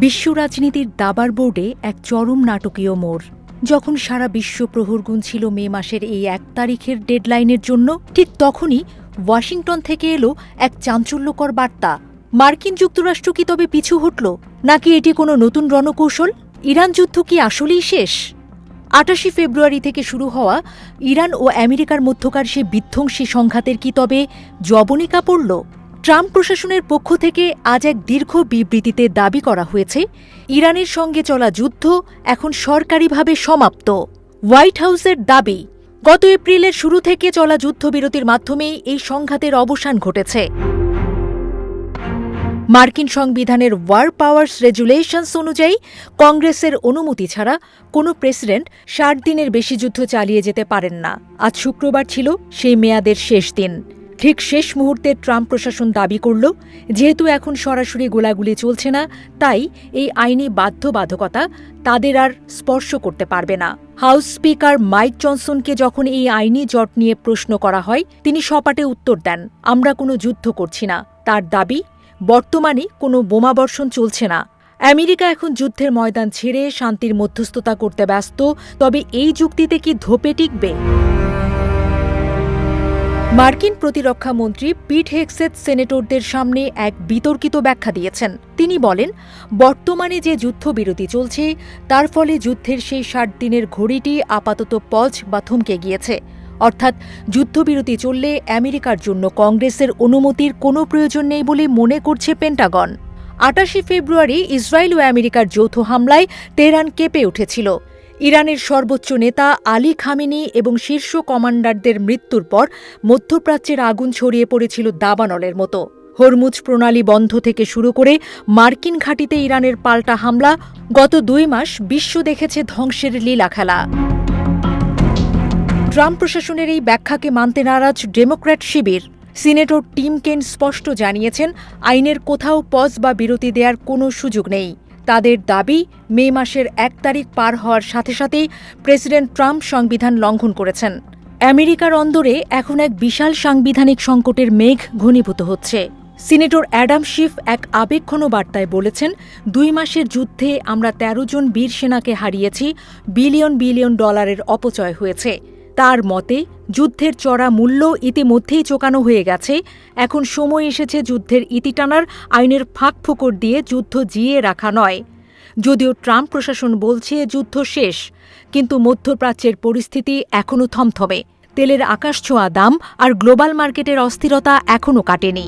বিশ্ব রাজনীতির দাবার বোর্ডে এক চরম নাটকীয় মোড়। যখন সারা বিশ্ব প্রহর গুনছিল মে মাসের এই ১ তারিখের ডেডলাইনের জন্য, ঠিক তখনই ওয়াশিংটন থেকে এলো এক চাঞ্চল্যকর বার্তা। মার্কিন যুক্তরাষ্ট্র কি তবে পিছু হটল, নাকি এটি কোনো নতুন রণকৌশল? ইরান যুদ্ধ কি আসলেই শেষ? ২৮ ফেব্রুয়ারি থেকে শুরু হওয়া ইরান ও আমেরিকার মধ্যকার সে বিধ্বংসী সংঘাতের কি তবে জবনিকা পড়ল? ট্রাম্প প্রশাসনের পক্ষ থেকে আজ এক দীর্ঘ বিবৃতিতে দাবি করা হয়েছে, ইরানের সঙ্গে চলা যুদ্ধ এখন সরকারিভাবে সমাপ্ত। হোয়াইট হাউসের দাবি, গত এপ্রিলের শুরু থেকে চলা যুদ্ধবিরতির মাধ্যমেই এই সংঘাতের অবসান ঘটেছে। মার্কিন সংবিধানের ওয়ার পাওয়ার্স রেজুলেশনস অনুযায়ী কংগ্রেসের অনুমতি ছাড়া কোনো প্রেসিডেন্ট ৬০ দিনের বেশি যুদ্ধ চালিয়ে যেতে পারেন না। আজ শুক্রবার ছিল সেই মেয়াদের শেষ দিন। ঠিক শেষ মুহূর্তে ট্রাম্প প্রশাসন দাবি করল, যেহেতু এখন সরাসরি গোলাগুলি চলছে না, তাই এই আইনি বাধ্যবাধকতা তাদের আর স্পর্শ করতে পারবে না। হাউস স্পিকার মাইক জনসনকে যখন এই আইনি জট নিয়ে প্রশ্ন করা হয়, তিনি সপাটে উত্তর দেন, আমরা কোনো যুদ্ধ করছি না। তার দাবি, বর্তমানে কোনো বোমাবর্ষণ চলছে না। আমেরিকা এখন যুদ্ধের ময়দান ছেড়ে শান্তির মধ্যস্থতা করতে ব্যস্ত। তবে এই যুক্তিতে কি ধোপে টিকবে? মার্কিন প্রতিরক্ষা মন্ত্রী পিট হেগসেথ সেনেটরদের সামনে এক বিতর্কিত ব্যাখ্যা দিয়েছেন। তিনি বলেন, বর্তমানে যে যুদ্ধবিরতি চলছে তার ফলে যুদ্ধের সেই ৬০ দিনের ঘড়িটি আপাতত পজ বা থমকে গিয়েছে। অর্থাৎ যুদ্ধবিরতি চললে আমেরিকার জন্য কংগ্রেসের অনুমতির কোনো প্রয়োজন নেই বলে মনে করছে পেন্টাগন। ২৮ ফেব্রুয়ারি ইসরায়েল ও আমেরিকার যৌথ হামলায় তেহরান কেঁপে উঠেছিল। ইরানের সর্বোচ্চ নেতা আলী খামেনি এবং শীর্ষ কমান্ডারদের মৃত্যুর পর মধ্যপ্রাচ্যের আগুন ছড়িয়ে পড়েছিল দাবানলের মতো। হরমুজ প্রণালী বন্ধ থেকে শুরু করে মার্কিন ঘাঁটিতে ইরানের পাল্টা হামলা, গত ২ মাস বিশ্ব দেখেছে ধ্বংসের লীলা খেলা। ট্রাম্প প্রশাসনের এই ব্যাখ্যাকে মানতে নারাজ ডেমোক্র্যাট শিবির। সিনেটর টিম কেন স্পষ্ট জানিয়েছেন, আইনের কোথাও পজ বা বিরতি দেওয়ার কোনো সুযোগ নেই। তাদের দাবি, মে মাসের ১ তারিখ পার হওয়ার সাথে সাথেই প্রেসিডেন্ট ট্রাম্প সংবিধান লঙ্ঘন করেছেন। আমেরিকার অন্দরে এখন এক বিশাল সাংবিধানিক সংকটের মেঘ ঘনীভূত হচ্ছে। সিনেটর অ্যাডাম শিফ এক আবেগঘন বার্তায় বলেছেন, ২ মাসের যুদ্ধে আমরা ১৩ জন বীর সেনাকে হারিয়েছি, বিলিয়ন বিলিয়ন ডলারের অপচয় হয়েছে। তার মতে, যুদ্ধের চড়া মূল্য ইতিমধ্যেই চোকানো হয়ে গেছে। এখন সময় এসেছে যুদ্ধের ইতি টানার, আইনের ফাঁকফোকর দিয়ে যুদ্ধ জিয়ে রাখা নয়। যদিও ট্রাম্প প্রশাসন বলছে যুদ্ধ শেষ, কিন্তু মধ্যপ্রাচ্যের পরিস্থিতি এখনও থমথমে। তেলের আকাশছোঁয়া দাম আর গ্লোবাল মার্কেটের অস্থিরতা এখনও কাটেনি।